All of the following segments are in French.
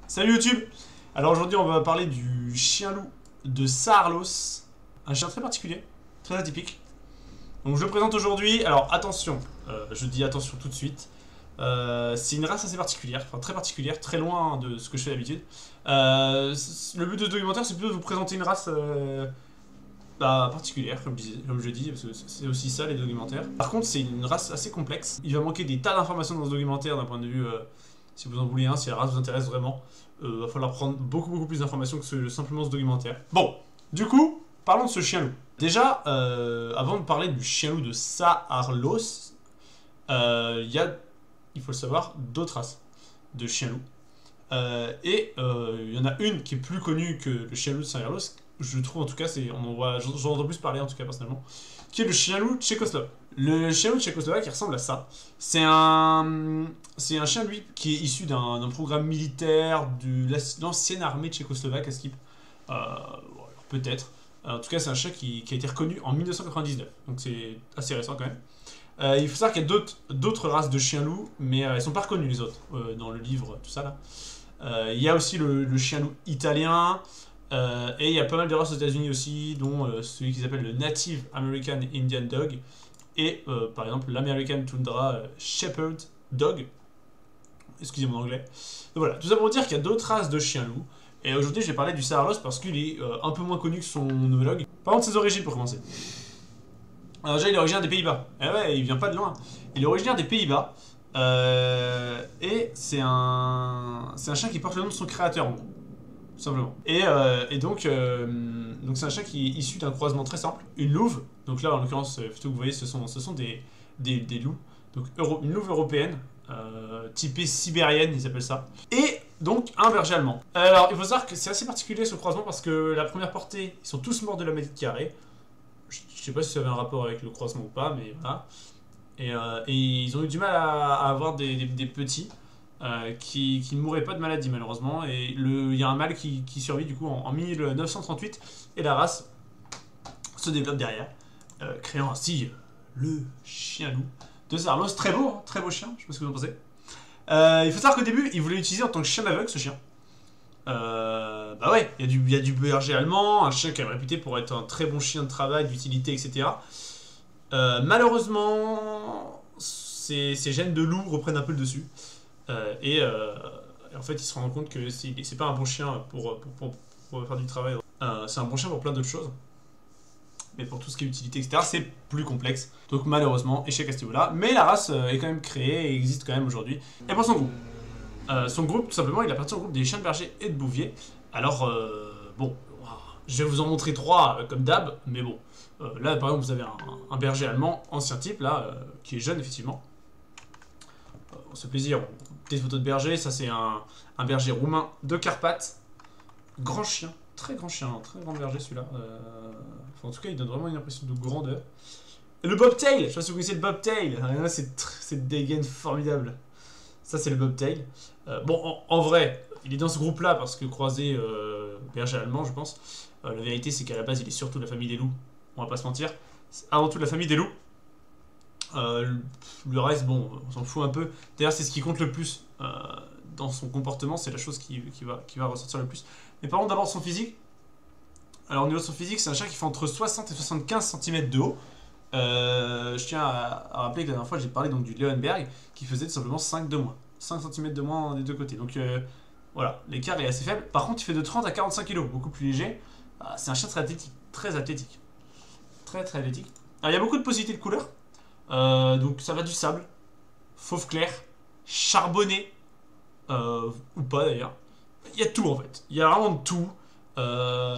Salut YouTube. Alors aujourd'hui on va parler du chien-loup de Saarloos. Un chien très particulier, très atypique. Donc je le présente aujourd'hui. Alors attention, je dis attention tout de suite. C'est une race assez particulière, enfin très particulière, très loin de ce que je fais d'habitude. Le but de ce documentaire c'est plutôt de vous présenter une race particulière, comme je dis, parce que c'est aussi ça les documentaires. Par contre c'est une race assez complexe. Il va manquer des tas d'informations dans ce documentaire d'un point de vue... si vous en voulez un, si la race vous intéresse vraiment, va falloir prendre beaucoup plus d'informations que simplement ce documentaire. Bon, du coup, parlons de ce chien-loup. Déjà, avant de parler du chien-loup de Saarloos, il faut le savoir, d'autres races de chiens-loups. Il y en a une qui est plus connue que le chien-loup de Saarloos, je trouve en tout cas, j'en entends plus parler en tout cas personnellement, qui est le chien-loup tchécoslove. Le chien-loup tchécoslove qui ressemble à ça, c'est un chien lui qui est issu d'un programme militaire de l'ancienne armée tchécoslovaque à Skip. Peut-être. En tout cas, c'est un chien qui a été reconnu en 1999, donc c'est assez récent quand même. Il faut savoir qu'il y a d'autres races de chiens-loups, mais elles sont pas reconnues les autres dans le livre, tout ça là. Il y a aussi le chien-loup italien. Et il y a pas mal de races aux États-Unis aussi, dont celui qui s'appelle le Native American Indian Dog et par exemple l'American Tundra Shepherd Dog. Excusez mon anglais. Donc voilà, tout ça pour dire qu'il y a d'autres races de chiens-loups. Et aujourd'hui, je vais parler du Saarloos parce qu'il est un peu moins connu que son homologue. Parlons de ses origines pour commencer. Alors déjà, il est originaire des Pays-Bas. Eh ouais, il vient pas de loin. Il est originaire des Pays-Bas. Et c'est un chien qui porte le nom de son créateur en gros. Tout simplement. Et donc c'est un chien qui est issu d'un croisement très simple. Une louve, donc là en l'occurrence, plutôt que vous voyez, ce sont des loups. Donc une louve européenne, typée sibérienne, ils appellent ça. Et donc un berger allemand. Alors il faut savoir que c'est assez particulier ce croisement parce que la première portée, ils sont tous morts de la maladie de Carré. Je sais pas si ça avait un rapport avec le croisement ou pas, mais voilà. Et ils ont eu du mal à avoir des petits. Qui ne mourrait pas de maladie malheureusement, et il y a un mâle qui survit du coup en 1938, et la race se développe derrière, créant ainsi le chien-loup de Saarloos. Très beau, hein, très beau chien, je sais pas ce que vous en pensez. Il faut savoir qu'au début, il voulait l'utiliser en tant que chien aveugle, ce chien. Bah ouais, il y a du berger allemand, un chien qui est réputé pour être un très bon chien de travail, d'utilité, etc. Malheureusement, ces gènes de loup reprennent un peu le dessus. Et en fait, il se rend compte que c'est pas un bon chien pour faire du travail. C'est un bon chien pour plein d'autres choses. Mais pour tout ce qui est utilité, etc., c'est plus complexe. Donc malheureusement, échec à ce niveau-là. Mais la race est quand même créée et existe quand même aujourd'hui. Et pour son groupe, tout simplement, il appartient au groupe des chiens de berger et de bouvier. Alors, bon, je vais vous en montrer trois comme d'hab, mais bon. Là, par exemple, vous avez un berger allemand, ancien type, là, qui est jeune, effectivement. On se fait plaisir, des photos de berger, ça c'est un berger roumain de Carpates. Grand chien, très grand berger celui-là. Enfin, en tout cas, il donne vraiment une impression de grandeur. Et le bobtail, je sais pas si vous connaissez le bobtail, c'est des gaines formidables. Ça c'est le bobtail. Bon, en vrai, il est dans ce groupe-là parce que croisé berger allemand, je pense. La vérité c'est qu'à la base, il est surtout de la famille des loups. On va pas se mentir. C'est avant tout la famille des loups. Le reste, bon, on s'en fout un peu. D'ailleurs, c'est ce qui compte le plus dans son comportement, c'est la chose qui va ressortir le plus. Mais parlons d'abord de son physique. Alors, au niveau de son physique, c'est un chien qui fait entre 60 et 75 cm de haut. Je tiens à rappeler que la dernière fois, j'ai parlé donc du Leonberg qui faisait tout simplement 5 de moins. 5 cm de moins des deux côtés. Donc, voilà, l'écart est assez faible. Par contre, il fait de 30 à 45 kg, beaucoup plus léger. C'est un chien très athlétique. Très athlétique. Très athlétique. Alors, il y a beaucoup de possibilités de couleurs. Donc ça va du sable, fauve clair, charbonné, ou pas d'ailleurs. Il y a tout en fait, il y a vraiment de tout.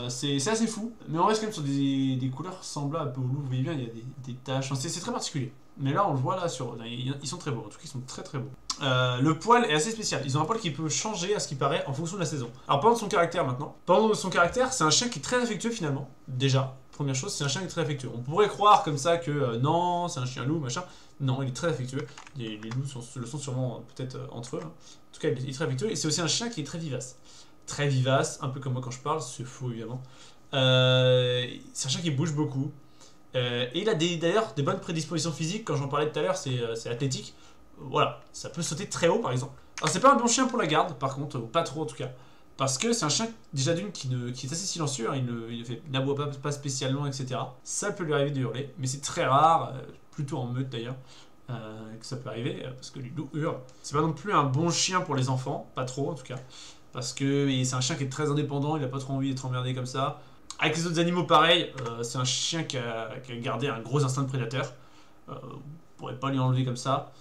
C'est assez fou, mais on reste quand même sur des couleurs semblables au loup. Vous voyez bien, il y a des taches, c'est très particulier. Mais là on le voit là, ils sont très beaux, en tout cas ils sont très beaux. Le poil est assez spécial, ils ont un poil qui peut changer à ce qui paraît en fonction de la saison. Alors parlons de son caractère maintenant. Parlons de son caractère, c'est un chien qui est très affectueux finalement, déjà. Première chose, c'est un chien qui est très affectueux. On pourrait croire comme ça que non, c'est un chien loup, machin. Non, il est très affectueux. Les loups le sont sûrement peut-être entre eux. Hein. En tout cas, il est très affectueux. Et c'est aussi un chien qui est très vivace. Très vivace, un peu comme moi quand je parle, c'est faux évidemment. C'est un chien qui bouge beaucoup. Et il a d'ailleurs des bonnes prédispositions physiques. Quand j'en parlais tout à l'heure, c'est athlétique. Voilà, ça peut sauter très haut par exemple. Alors c'est pas un bon chien pour la garde, par contre, ou pas trop en tout cas. Parce que c'est un chien, déjà d'une, qui est assez silencieux, hein, il n'aboie pas spécialement, etc. Ça peut lui arriver de hurler, mais c'est très rare, plutôt en meute d'ailleurs, que ça peut arriver, parce que les loups hurlent. C'est pas non plus un bon chien pour les enfants, pas trop en tout cas. Parce que c'est un chien qui est très indépendant, il a pas trop envie d'être emmerdé comme ça. Avec les autres animaux, pareil, c'est un chien qui a gardé un gros instinct de prédateur. Vous pourrez pas lui enlever comme ça.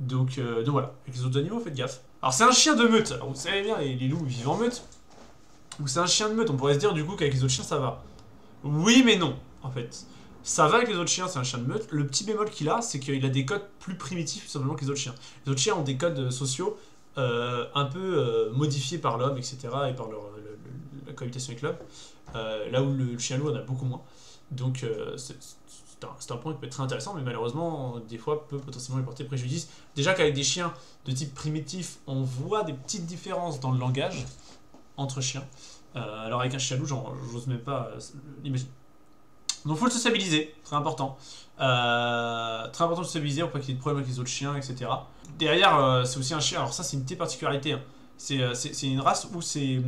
Donc voilà, avec les autres animaux, faites gaffe. Alors c'est un chien de meute, alors vous savez bien, les loups ils vivent en meute. Donc c'est un chien de meute, on pourrait se dire du coup qu'avec les autres chiens ça va. Oui mais non, en fait. Ça va avec les autres chiens, c'est un chien de meute. Le petit bémol qu'il a, c'est qu'il a des codes plus primitifs tout simplement que les autres chiens. Les autres chiens ont des codes sociaux un peu modifiés par l'homme, etc. et par la cohabitation avec l'homme. Là où le chien loup en a beaucoup moins. Donc c'est un point qui peut être très intéressant, mais malheureusement, des fois, peut potentiellement lui porter préjudice. Déjà qu'avec des chiens de type primitif, on voit des petites différences dans le langage entre chiens. Alors avec un chien loup, j'ose même pas l'imaginer. Donc il faut le sociabiliser, très important. Très important de le sociabiliser pour pas qu'il y ait de problèmes avec les autres chiens, etc. Derrière, c'est aussi un chien, alors ça c'est une petite particularité. Hein. C'est une race où c'est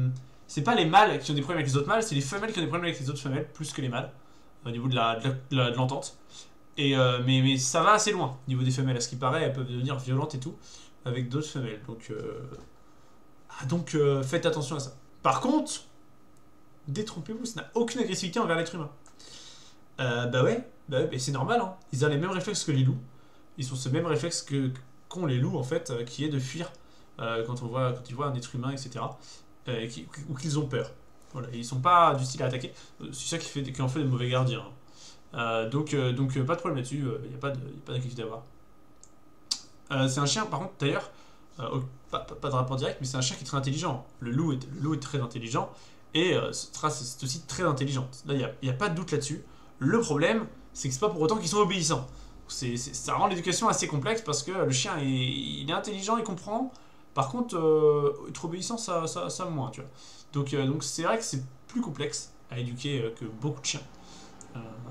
pas les mâles qui ont des problèmes avec les autres mâles, c'est les femelles qui ont des problèmes avec les autres femelles, plus que les mâles, au niveau de l'entente. Mais ça va assez loin, au niveau des femelles. À ce qui paraît, elles peuvent devenir violentes et tout, avec d'autres femelles. Donc faites attention à ça. Par contre, détrompez-vous, ça n'a aucune agressivité envers l'être humain. Bah ouais, c'est normal, hein. Ils ont les mêmes réflexes que les loups. Ils ont ce même réflexe qu'ont les loups, en fait, qui est de fuir quand ils voient un être humain, etc. Ou qu'ils ont peur. Voilà, ils sont pas du style à attaquer. C'est ça qui en fait des mauvais gardiens. Donc pas de problème là-dessus, il n'y a pas d'inquiétude à avoir. C'est un chien, par contre, d'ailleurs, pas de rapport direct, mais c'est un chien qui est très intelligent. Le loup est très intelligent, et cette race c'est aussi très intelligente. Là, il n'y a pas de doute là-dessus. Le problème, c'est que c'est pas pour autant qu'ils sont obéissants. Ça rend l'éducation assez complexe, parce que le chien, il est intelligent, il comprend. Par contre, être obéissant, ça moins, tu vois. Donc c'est vrai que c'est plus complexe à éduquer que beaucoup de chiens.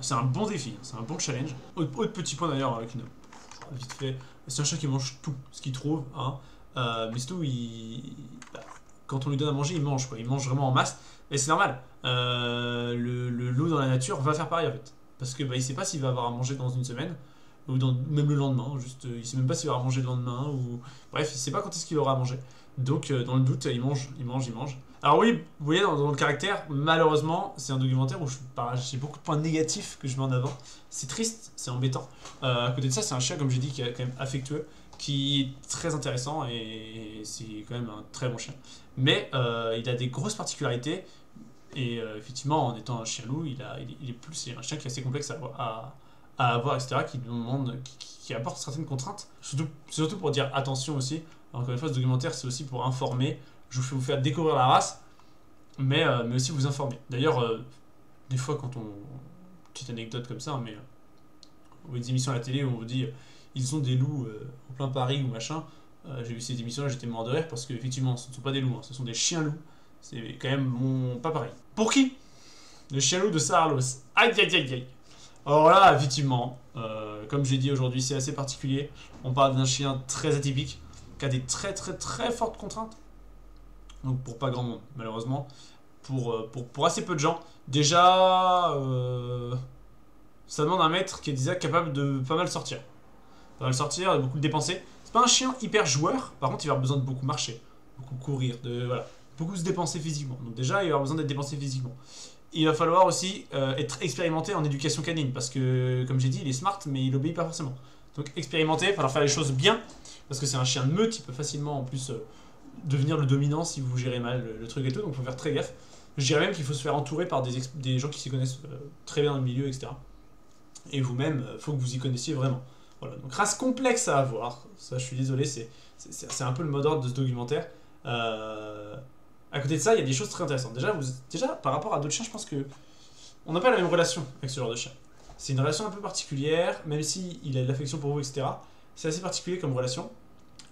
C'est un bon défi, c'est un bon challenge. Autre petit point d'ailleurs, vite fait, c'est un chien qui mange tout ce qu'il trouve, hein. Mais surtout, quand on lui donne à manger, il mange, quoi. Il mange vraiment en masse. Et c'est normal. Le loup dans la nature va faire pareil en fait. Parce que il sait pas s'il va avoir à manger dans une semaine, ou même le lendemain. Juste, il sait même pas s'il va avoir à manger le lendemain, ou bref, il sait pas quand est-ce qu'il aura à manger. Donc dans le doute, il mange. Alors oui, vous voyez dans le caractère, malheureusement, c'est un documentaire où j'ai beaucoup de points négatifs que je mets en avant. C'est triste, c'est embêtant. À côté de ça, c'est un chien, comme j'ai dit, qui est quand même affectueux, qui est très intéressant, et c'est quand même un très bon chien. Mais il a des grosses particularités, et effectivement, en étant un chien loup, c'est un chien qui est assez complexe à avoir, etc., qui apporte certaines contraintes. Surtout pour dire attention aussi. Encore une fois, ce documentaire, c'est aussi pour informer. Je vais vous faire découvrir la race, mais aussi vous informer. D'ailleurs, des fois, petite anecdote comme ça, mais on voit des émissions à la télé où on vous dit ils sont des loups en plein Paris ou machin. J'ai vu ces émissions-là, j'étais mort de rire parce qu'effectivement, ce ne sont pas des loups, hein, ce sont des chiens loups. C'est quand même pas pareil. Pour qui? Le chien loup de Saarlos. Aïe aïe aïe aïe. Alors là, effectivement, comme j'ai dit aujourd'hui, c'est assez particulier. On parle d'un chien très atypique, qui a des très très très fortes contraintes. Donc pour pas grand monde, malheureusement. Pour assez peu de gens. Déjà, ça demande un maître qui est déjà capable de pas mal sortir. De beaucoup le dépenser. C'est pas un chien hyper joueur, par contre il va avoir besoin de beaucoup marcher, beaucoup courir, beaucoup se dépenser physiquement. Donc déjà il va avoir besoin d'être dépensé physiquement. Il va falloir aussi être expérimenté en éducation canine, parce que comme j'ai dit, il est smart mais il obéit pas forcément. Donc expérimenter, il va falloir faire les choses bien, parce que c'est un chien de meute, il peut facilement en plus devenir le dominant si vous gérez mal le truc et tout, donc il faut faire très gaffe. Je dirais même qu'il faut se faire entourer par des gens qui s'y connaissent très bien dans le milieu, etc. Et vous-même, il faut que vous y connaissiez vraiment. Voilà, donc race complexe à avoir, ça je suis désolé, c'est un peu le mot d'ordre de ce documentaire. À côté de ça, il y a des choses très intéressantes. Déjà par rapport à d'autres chiens, je pense que on n'a pas la même relation avec ce genre de chien. C'est une relation un peu particulière, même si il a de l'affection pour vous, etc. C'est assez particulier comme relation.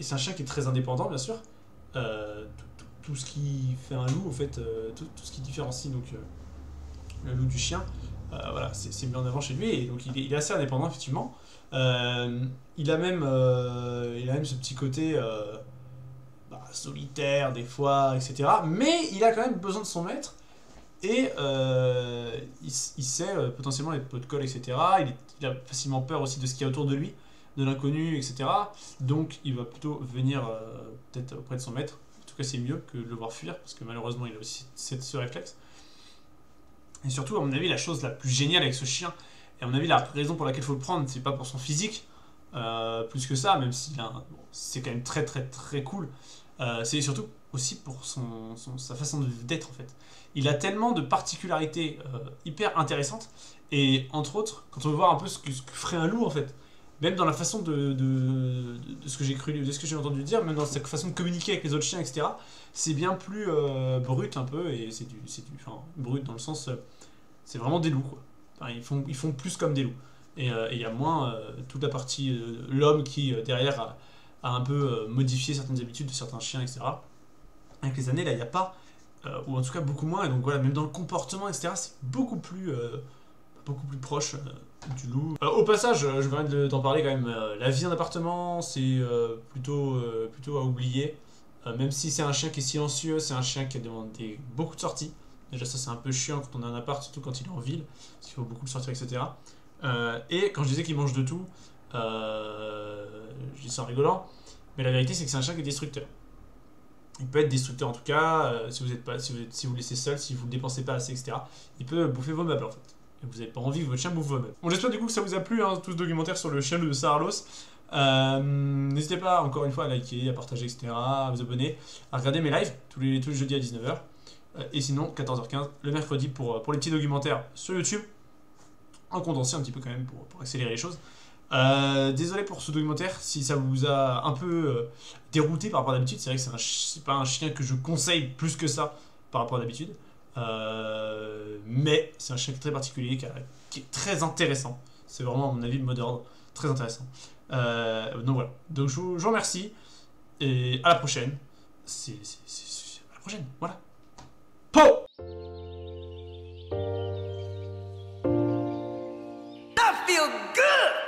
Et c'est un chien qui est très indépendant, bien sûr. Tout ce qui fait un loup, en fait, tout ce qui différencie donc, le loup du chien, voilà, c'est mis en avant chez lui. Et donc il est assez indépendant, effectivement. Il a même ce petit côté solitaire des fois, etc. Mais il a quand même besoin de son maître. Et il sait potentiellement être pot de colle, etc. Il a facilement peur aussi de ce qu'il y a autour de lui, de l'inconnu, etc. Donc il va plutôt venir peut-être auprès de son maître. En tout cas, c'est mieux que de le voir fuir, parce que malheureusement, il a aussi ce réflexe. Et surtout, à mon avis, la chose la plus géniale avec ce chien, et à mon avis, la raison pour laquelle il faut le prendre, c'est pas pour son physique, plus que ça, même si bon, c'est quand même très très très cool. C'est surtout aussi pour sa façon d'être en fait. Il a tellement de particularités hyper intéressantes, et entre autres, quand on veut voir un peu ce que ferait un loup en fait, même dans la façon de ce que j'ai cru, de ce que j'ai entendu dire, même dans sa façon de communiquer avec les autres chiens, etc., c'est bien plus brut un peu, et enfin, brut dans le sens, c'est vraiment des loups quoi. Enfin, ils font plus comme des loups. Et il y a moins toute la partie l'homme qui derrière a un peu modifié certaines habitudes de certains chiens, etc. Avec les années, là, il n'y a pas, ou en tout cas beaucoup moins, et donc voilà, même dans le comportement, etc., c'est beaucoup plus proche du loup. Au passage, je viens d'en parler quand même, la vie en appartement, c'est plutôt à oublier. Même si c'est un chien qui est silencieux, c'est un chien qui a demandé beaucoup de sorties. Déjà ça c'est un peu chiant quand on a un appart, surtout quand il est en ville, parce qu'il faut beaucoup le sortir, etc. Et quand je disais qu'il mange de tout, je dis ça en rigolant, mais la vérité c'est que c'est un chien qui est destructeur. Il peut être destructeur en tout cas, si vous le laissez seul, si vous ne le dépensez pas assez, etc. Il peut bouffer vos meubles en fait. Et vous n'avez pas envie que votre chien bouffe vos meubles. Bon, j'espère du coup que ça vous a plu, hein, tout ce documentaire sur le chien loup de Sarlos. N'hésitez pas encore une fois à liker, à partager, etc., à vous abonner, à regarder mes lives tous les jeudis à 19h. Et sinon, 14h15 le mercredi pour les petits documentaires sur YouTube, en condensé un petit peu quand même pour accélérer les choses. Désolé pour ce documentaire si ça vous a un peu dérouté par rapport à d'habitude. C'est vrai que c'est pas un chien que je conseille plus que ça par rapport à d'habitude. Mais c'est un chien très particulier qui est très intéressant. C'est vraiment, à mon avis, le mot d'ordre très intéressant. Donc voilà. Donc je vous remercie et à la prochaine. À la prochaine. Voilà. Po! I feel good!